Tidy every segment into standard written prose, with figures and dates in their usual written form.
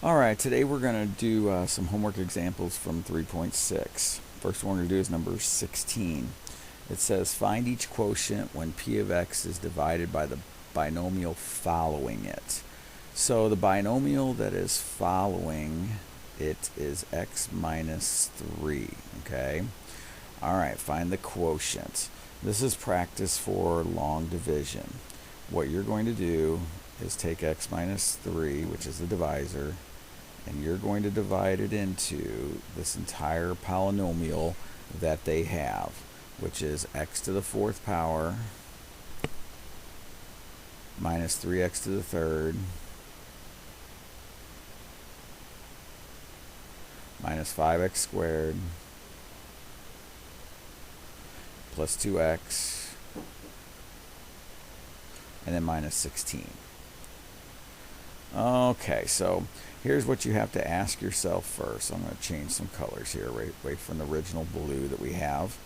Alright, today we're going to do some homework examples from 3.6. First one we're going to do is number 16. It says find each quotient when p of x is divided by the binomial following it. So the binomial that is following it is x minus 3, okay? Alright, find the quotient. This is practice for long division. What you're going to do is take x minus 3, which is the divisor, and you're going to divide it into this entire polynomial that they have, which is x to the fourth power minus 3x to the third minus 5x squared plus 2x and then minus 16. Okay, so here's what you have to ask yourself first. I'm going to change some colors here, right from the original blue that we have.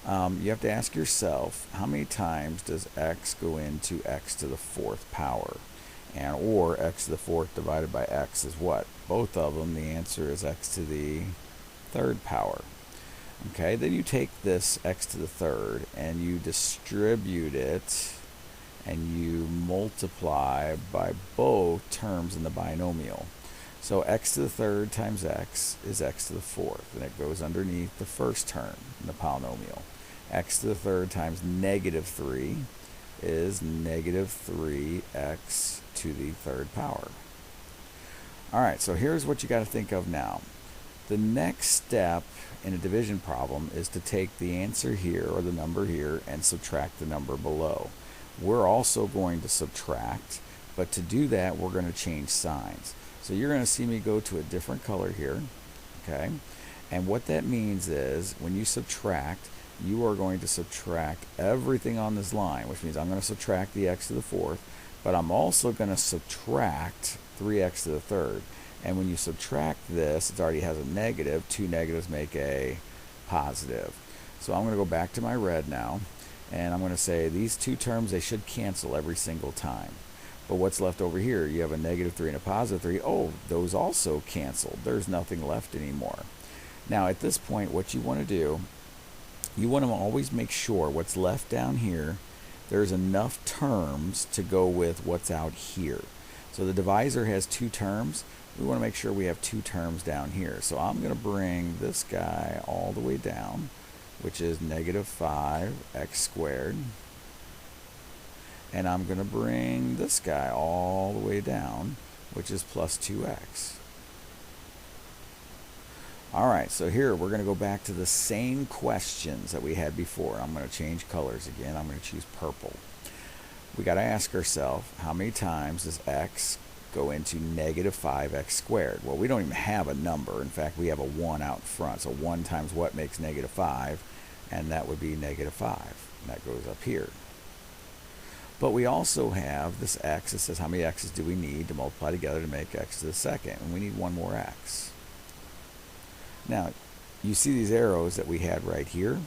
You have to ask yourself, how many times does x go into x to the fourth power? And or x to the fourth divided by x is what? Both of them, the answer is x to the third power. Okay, then you take this x to the third and you distribute it and you multiply by both terms in the binomial. So x to the third times x is x to the fourth, and it goes underneath the first term in the polynomial. X to the third times negative 3 is negative 3x to the third power. Alright, so here's what you got to think of now. The next step in a division problem is to take the answer here, or the number here, and subtract the number below. We're also going to subtract, but to do that we're going to change signs. So you're going to see me go to a different color here, okay? And what that means is when you subtract, you are going to subtract everything on this line, which means I'm going to subtract the x to the fourth, but I'm also going to subtract 3x to the third. And when you subtract this, it already has a negative. Two negatives make a positive. So I'm going to go back to my red now, and I'm going to say these two terms, they should cancel every single time. But what's left over here? You have a negative 3 and a positive 3. Oh, those also canceled. There's nothing left anymore. Now at this point, what you want to do, you want to always make sure what's left down here, there's enough terms to go with what's out here. So the divisor has two terms. We want to make sure we have two terms down here. So I'm going to bring this guy all the way down, which is negative 5x squared. And I'm going to bring this guy all the way down, which is plus 2x. Alright, so here we're going to go back to the same questions that we had before. I'm going to change colors again. I'm going to choose purple. We got to ask ourselves, how many times does x go into negative 5x squared? Well, we don't even have a number. In fact, we have a 1 out front. So 1 times what makes negative 5? And that would be negative 5. And that goes up here. But we also have this x that says how many x's do we need to multiply together to make x to the second? And we need one more x. Now, you see these arrows that we had right here?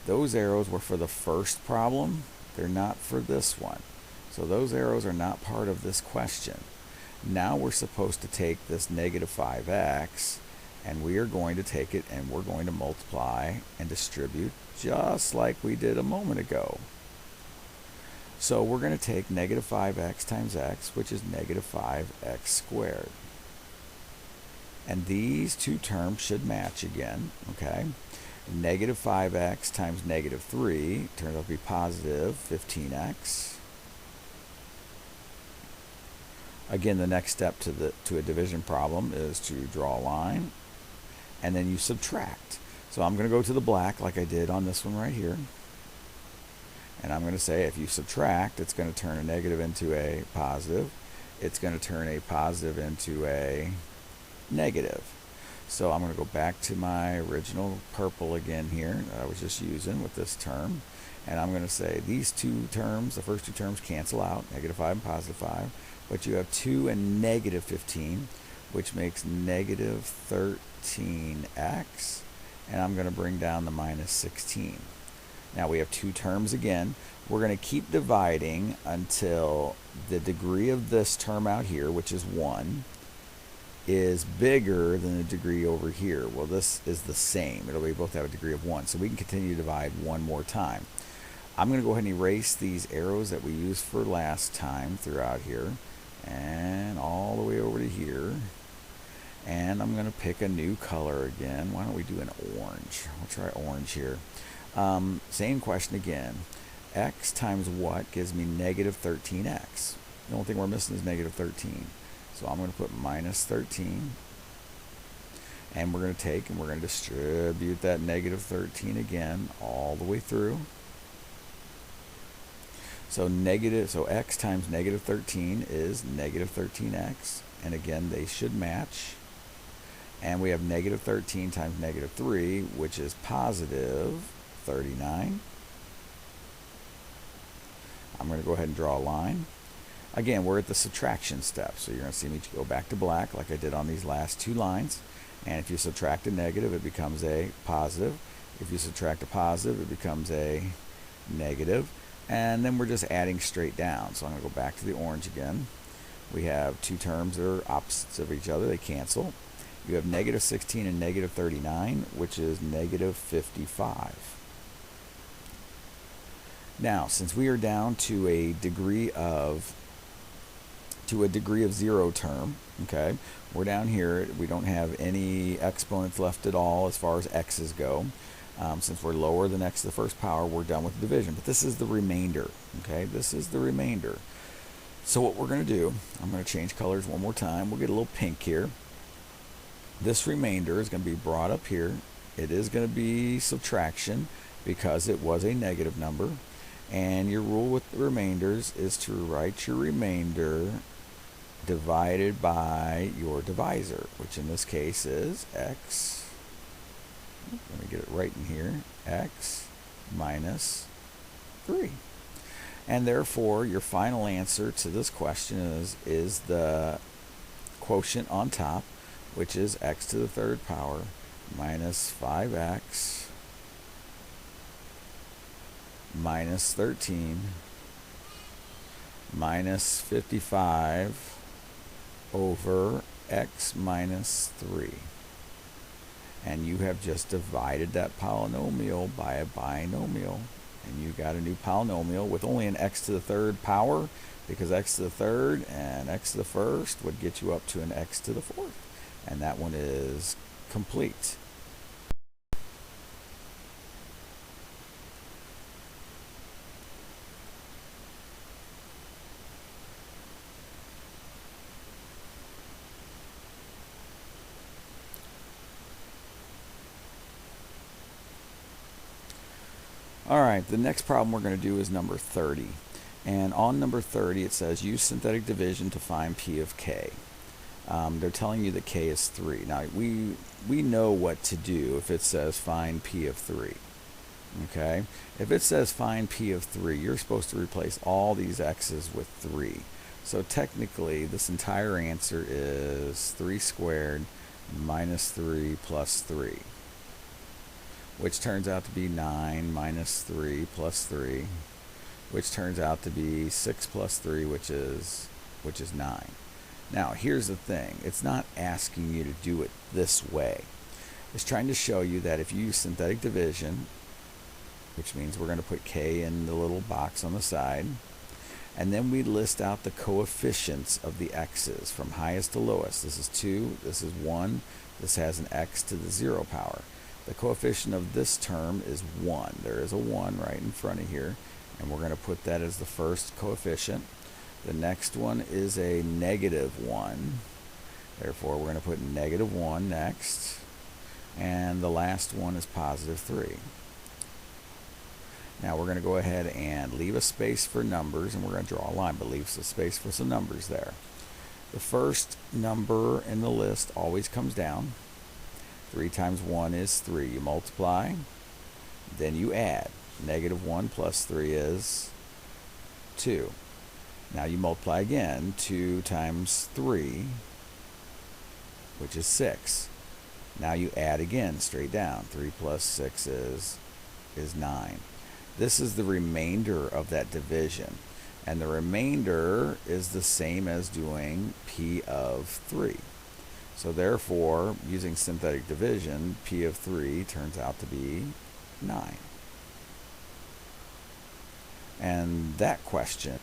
Those arrows were for the first problem. They're not for this one. So those arrows are not part of this question. Now we're supposed to take this negative 5x, and we are going to take it and we're going to multiply and distribute just like we did a moment ago. So we're going to take negative 5x times x, which is negative 5x squared. And these two terms should match again, okay? Negative 5x times negative 3 turns out to be positive 15x. Again, the next step to a division problem is to draw a line, and then you subtract. So I'm going to go to the black like I did on this one right here. And I'm going to say if you subtract, it's going to turn a negative into a positive. It's going to turn a positive into a negative. So I'm going to go back to my original purple again here that I was just using with this term. And I'm going to say these two terms, the first two terms cancel out, negative 5 and positive 5. But you have 2 and negative 15, which makes negative 13x. And I'm going to bring down the minus 16. Now we have two terms again. We're going to keep dividing until the degree of this term out here, which is 1, is bigger than the degree over here. Well, this is the same. We both have a degree of 1. So we can continue to divide one more time. I'm going to go ahead and erase these arrows that we used for last time throughout here and all the way over to here. And I'm going to pick a new color again. Why don't we do an orange? We'll try orange here. Same question again. X times what gives me negative 13x? The only thing we're missing is negative 13. So I'm going to put minus 13. And we're going to take and we're going to distribute that negative 13 again all the way through. So x times negative 13 is negative 13x. And again, they should match. And we have negative 13 times negative 3, which is positive 39. I'm going to go ahead and draw a line. Again, we're at the subtraction step, so you're going to see me go back to black like I did on these last two lines. And if you subtract a negative, it becomes a positive. If you subtract a positive, it becomes a negative. And then we're just adding straight down. So I'm going to go back to the orange again. We have two terms that are opposites of each other. They cancel. You have negative 16 and negative 39, which is negative 55. Now, since we are down to a degree of 0 term, okay, we're down here. We don't have any exponents left at all as far as x's go. Since we're lower than x to the first power, we're done with the division. But this is the remainder, okay? This is the remainder. So what we're going to do, I'm going to change colors one more time. We'll get a little pink here. This remainder is going to be brought up here. It is going to be subtraction because it was a negative number. And your rule with the remainders is to write your remainder divided by your divisor, which in this case is x. Let me get it right in here. X minus 3. And therefore, your final answer to this question is the quotient on top, which is x to the third power minus 5x minus 13 minus 55 over x minus 3. And you have just divided that polynomial by a binomial. And you got a new polynomial with only an x to the third power, because x to the third and x to the first would get you up to an x to the fourth. And that one is complete. All right, the next problem we're going to do is number 30. And on number 30, it says use synthetic division to find P of k. They're telling you that k is 3. Now, we know what to do if it says find P of 3. Okay? If it says find P of 3, you're supposed to replace all these x's with 3. So technically, this entire answer is 3 squared minus 3 plus 3. Which turns out to be 9 minus 3 plus 3, which turns out to be 6 plus 3, which is 9. Now, here's the thing. It's not asking you to do it this way. It's trying to show you that if you use synthetic division, which means we're going to put k in the little box on the side, and then we list out the coefficients of the x's from highest to lowest. This is 2, this is 1, this has an x to the 0 power. The coefficient of this term is 1. There is a 1 right in front of here, and we're going to put that as the first coefficient. The next one is a negative 1. Therefore, we're going to put negative 1 next. And the last one is positive 3. Now, we're going to go ahead and leave a space for numbers, and we're going to draw a line, but leave a space for some numbers there. The first number in the list always comes down. 3 times 1 is 3. You multiply, then you add. Negative 1 plus 3 is 2. Now you multiply again. 2 times 3, which is 6. Now you add again, straight down. 3 plus 6 is 9. This is the remainder of that division. And the remainder is the same as doing P of 3. So therefore, using synthetic division, P of 3 turns out to be 9. And that question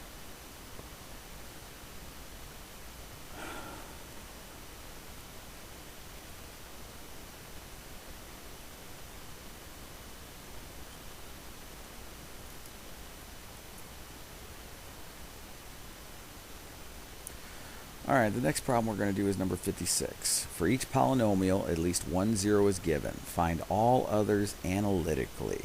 All right, the next problem we're going to do is number 56. For each polynomial, at least one zero is given. Find all others analytically.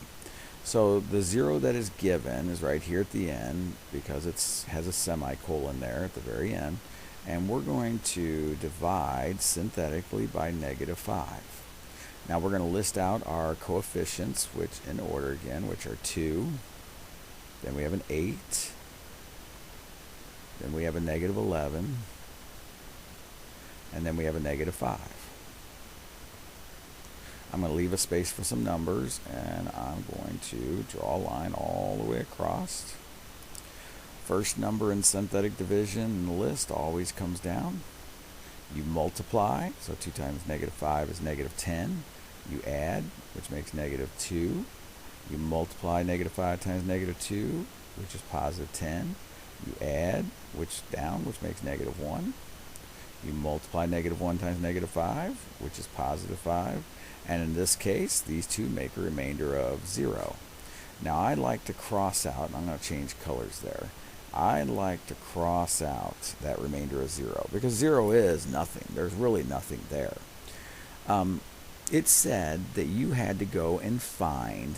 So the zero that is given is right here at the end because it has a semicolon there at the very end. And we're going to divide synthetically by -5. Now we're going to list out our coefficients, which in order again, which are 2. Then we have an 8. Then we have a -11. And then we have a -5. I'm going to leave a space for some numbers, and I'm going to draw a line all the way across. First number in synthetic division in the list always comes down. You multiply, so 2 times -5 is -10. You add, which makes -2. You multiply -5 times -2, which is +10. You add, which makes -1. You multiply -1 times -5, which is +5. And in this case, these two make a remainder of 0. Now I'd like to cross out, and I'm going to change colors there. I'd like to cross out that remainder of 0, because 0 is nothing. There's really nothing there. It said that you had to go and find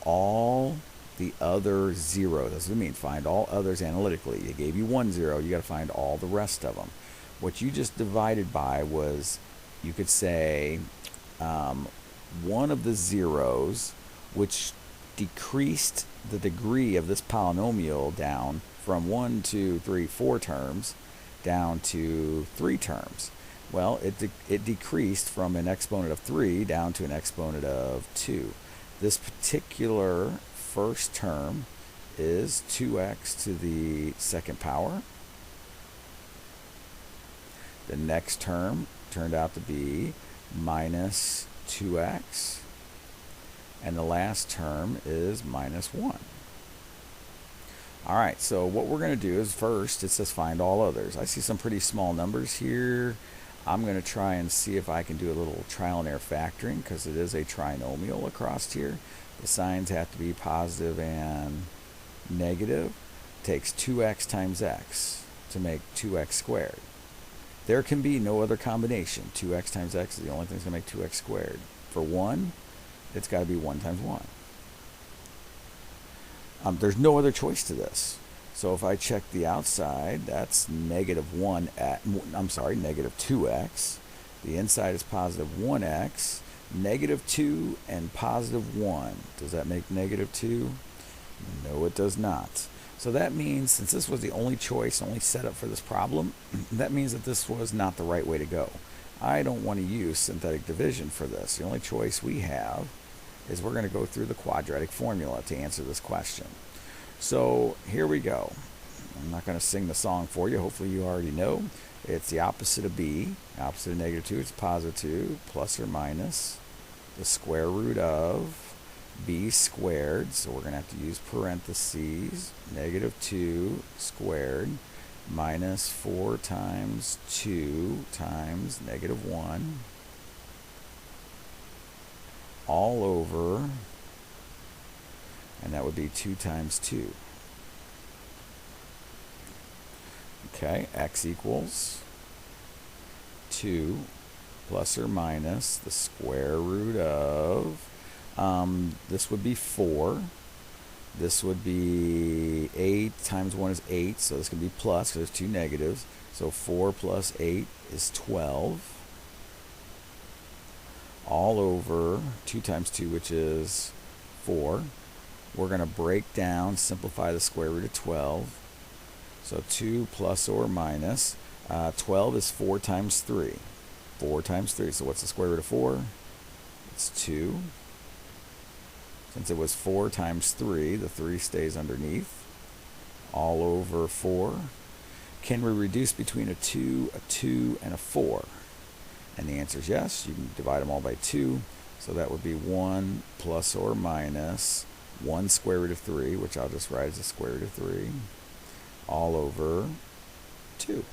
all the other zeros. That's what I mean, find all others analytically. It gave you 1 0, you got to find all the rest of them. What you just divided by was, you could say, one of the zeros, which decreased the degree of this polynomial down from 1, 2, 3, 4 terms down to 3 terms. Well, it decreased from an exponent of 3 down to an exponent of 2. This particular first term is 2x to the second power. The next term turned out to be minus 2x. And the last term is -1. All right, so what we're going to do is first, it says find all others. I see some pretty small numbers here. I'm going to try and see if I can do a little trial and error factoring, because it is a trinomial across here. The signs have to be positive and negative. It takes 2x times x to make 2x squared. There can be no other combination. 2x times x is the only thing that's going to make 2x squared. For 1, it's got to be 1 times 1. There's no other choice to this. So if I check the outside, that's -2x. The inside is +1x, -2, and +1. Does that make -2? No, it does not. So that means, since this was the only choice, only setup for this problem, that means that this was not the right way to go. I don't want to use synthetic division for this. The only choice we have is we're going to go through the quadratic formula to answer this question. So here we go. I'm not going to sing the song for you. Hopefully you already know. It's the opposite of b. Opposite of -2 is +2, plus or minus the square root of b squared, so we're going to have to use parentheses, -2 squared minus 4 times 2 times -1 all over, and that would be 2 times 2. Okay, x equals 2 plus or minus the square root of, this would be 4. This would be 8 times 1 is 8, so this can be plus because there's 2 negatives. So 4 plus 8 is 12. All over 2 times 2, which is 4. We're going to break down, simplify the square root of 12. So 2 plus or minus, 12 is 4 times 3. 4 times 3, so what's the square root of 4? It's 2. Since it was 4 times 3, the 3 stays underneath. All over 4. Can we reduce between a 2, and a 4? And the answer is yes. You can divide them all by 2. So that would be 1 plus or minus 1 square root of 3, which I'll just write as the square root of 3, all over 2.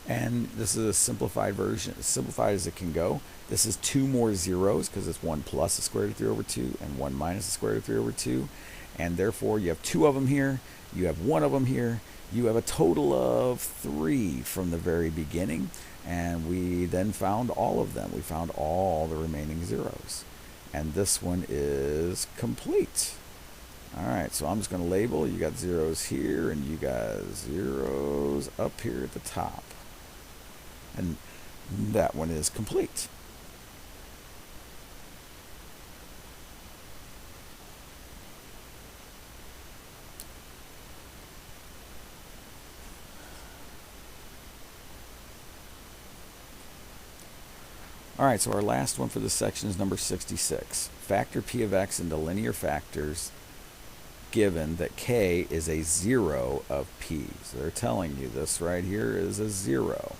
And this is a simplified version, as simplified as it can go. This is 2 more zeros because it's 1 plus the square root of 3 over 2 and 1 minus the square root of 3 over 2. And therefore, you have 2 of them here. You have 1 of them here. You have a total of 3 from the very beginning. And we then found all of them. We found all the remaining zeros. And this one is complete. All right, so I'm just going to label. You got zeros here, and you got zeros up here at the top. And that one is complete. All right, so our last one for this section is number 66. Factor p of x into linear factors given that k is a 0 of p. So they're telling you this right here is a 0.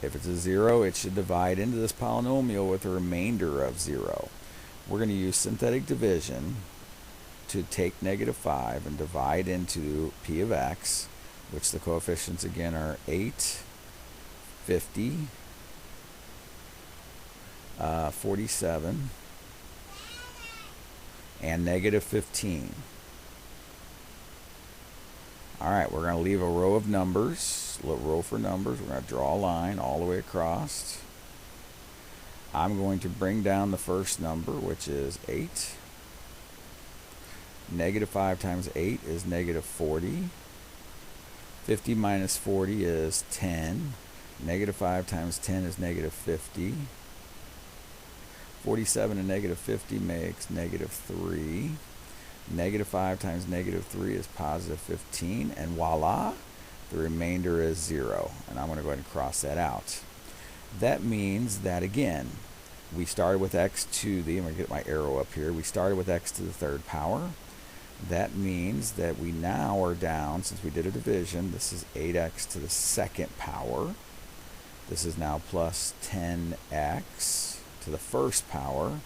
If it's a 0, it should divide into this polynomial with a remainder of 0. We're going to use synthetic division to take -5 and divide into p of x, which the coefficients again are 8, 50, 47, and -15. All right, we're going to leave a row of numbers, a row for numbers. We're going to draw a line all the way across. I'm going to bring down the first number, which is 8. -5 times 8 is -40. 50 minus 40 is 10. -5 times 10 is -50. 47 and -50 makes -3. -5 times -3 is +15. And voila, the remainder is 0. And I'm going to go ahead and cross that out. That means that, again, we started with x to the, I'm going to get my arrow up here, we started with x to the 3rd power. That means that we now are down, since we did a division, this is 8x to the 2nd power. This is now plus 10x to the 1st power.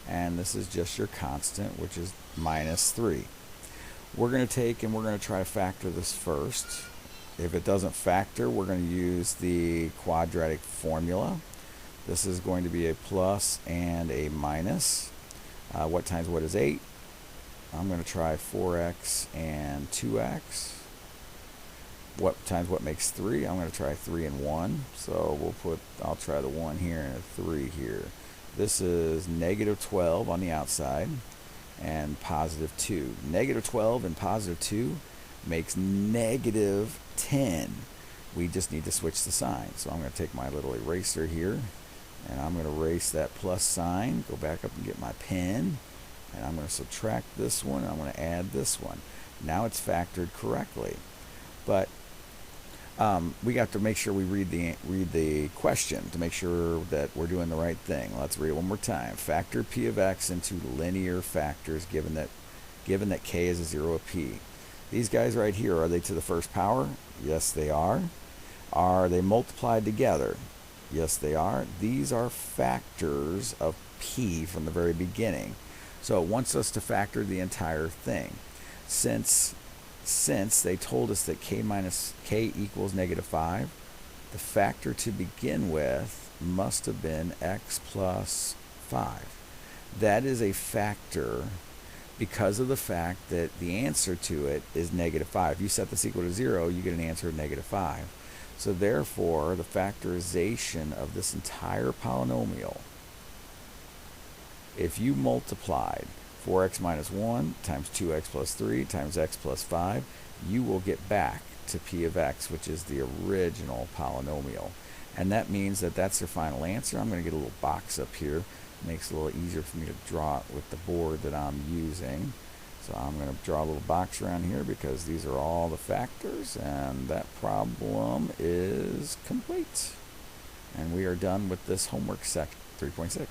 And this is just your constant, which is -3. We're going to take and we're going to try to factor this first. If it doesn't factor, we're going to use the quadratic formula. This is going to be a plus and a minus. What times what is 8? I'm going to try 4x and 2x. What times what makes 3? I'm going to try 3 and 1. So I'll try the 1 here and a 3 here. This is -12 on the outside and +2. -12 and +2 makes -10. We just need to switch the sign. So I'm going to take my little eraser here and I'm going to erase that plus sign, go back up and get my pen, and I'm going to subtract this one, and I'm going to add this one. Now it's factored correctly. But we got to make sure we read the question to make sure that we're doing the right thing. Let's read it one more time. Factor p of x into linear factors given that k is a 0 of p. These guys right here, are they to the 1st power? Yes, they are. Are they multiplied together? Yes, they are. These are factors of p from the very beginning. So it wants us to factor the entire thing. Since they told us that k equals -5, the factor to begin with must have been x plus 5. That is a factor because of the fact that the answer to it is -5. If you set this equal to 0, you get an answer of -5. So therefore, the factorization of this entire polynomial, if you multiplied 4x minus 1 times 2x plus 3 times x plus 5, you will get back to p of x, which is the original polynomial. And that means that that's your final answer. I'm going to get a little box up here. It makes it a little easier for me to draw it with the board that I'm using. So I'm going to draw a little box around here because these are all the factors, and that problem is complete. And we are done with this homework section 3.6.